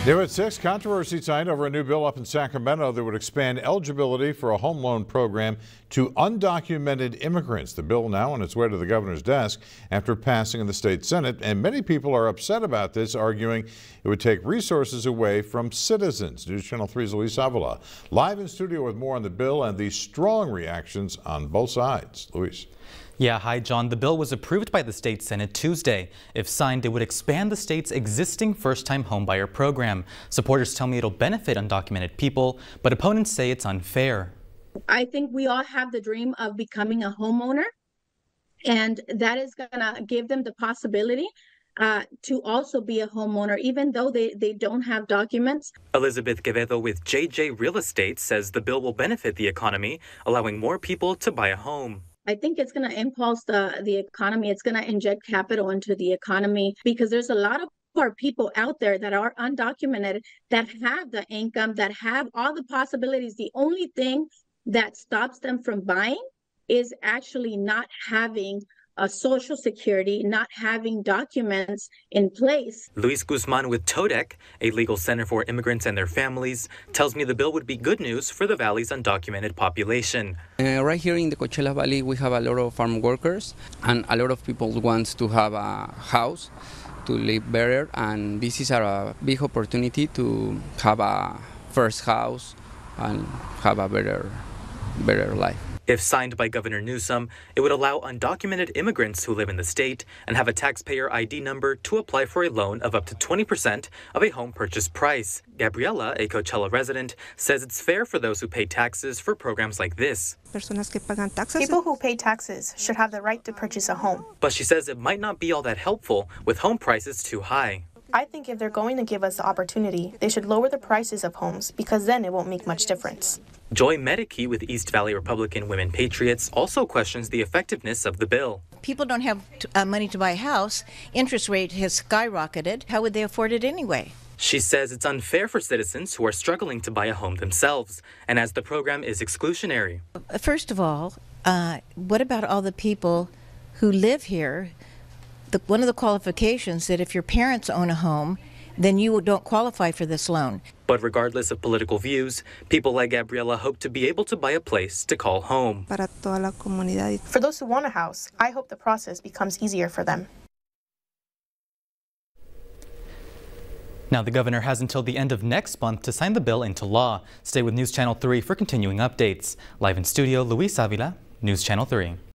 New at 6, controversy tonight over a new bill up in Sacramento that would expand eligibility for a home loan program to undocumented immigrants. The bill now on its way to the governor's desk after passing in the state Senate, and many people are upset about this, arguing it would take resources away from citizens. News Channel 3's Luis Avila live in studio with more on the bill and the strong reactions on both sides. Luis. Yeah, hi John. The bill was approved by the state Senate Tuesday. If signed, it would expand the state's existing first-time homebuyer program. Supporters tell me it'll benefit undocumented people, but opponents say it's unfair. I think we all have the dream of becoming a homeowner, and that is going to give them the possibility to also be a homeowner, even though they don't have documents. Elizabeth Quevedo with JJ Real Estate says the bill will benefit the economy, allowing more people to buy a home. I think it's going to impulse the economy. It's going to inject capital into the economy because there's a lot of our people out there that are undocumented, that have the income, that have all the possibilities. The only thing that stops them from buying is actually not having a social security, not having documents in place. Luis Guzman with Todec, a legal center for immigrants and their families, tells me the bill would be good news for the valley's undocumented population. Right here in the Coachella Valley, we have a lot of farm workers, and a lot of people want to have a house to live better, and this is a big opportunity to have a first house and have a better life. If signed by Governor Newsom, it would allow undocumented immigrants who live in the state and have a taxpayer ID number to apply for a loan of up to 20% of a home purchase price. Gabriela, a Coachella resident, says it's fair for those who pay taxes for programs like this. People who pay taxes should have the right to purchase a home. But she says it might not be all that helpful with home prices too high. I think if they're going to give us the opportunity, they should lower the prices of homes because then it won't make much difference. Joy Medicki with East Valley Republican Women Patriots also questions the effectiveness of the bill. People don't have money to buy a house. Interest rate has skyrocketed. How would they afford it anyway? She says it's unfair for citizens who are struggling to buy a home themselves, and as the program is exclusionary. First of all, what about all the people who live here? One of the qualifications that if your parents own a home, then you don't qualify for this loan. But regardless of political views, people like Gabriela hope to be able to buy a place to call home. For those who want a house, I hope the process becomes easier for them. Now, the governor has until the end of next month to sign the bill into law. Stay with News Channel 3 for continuing updates. Live in studio, Luis Avila, News Channel 3.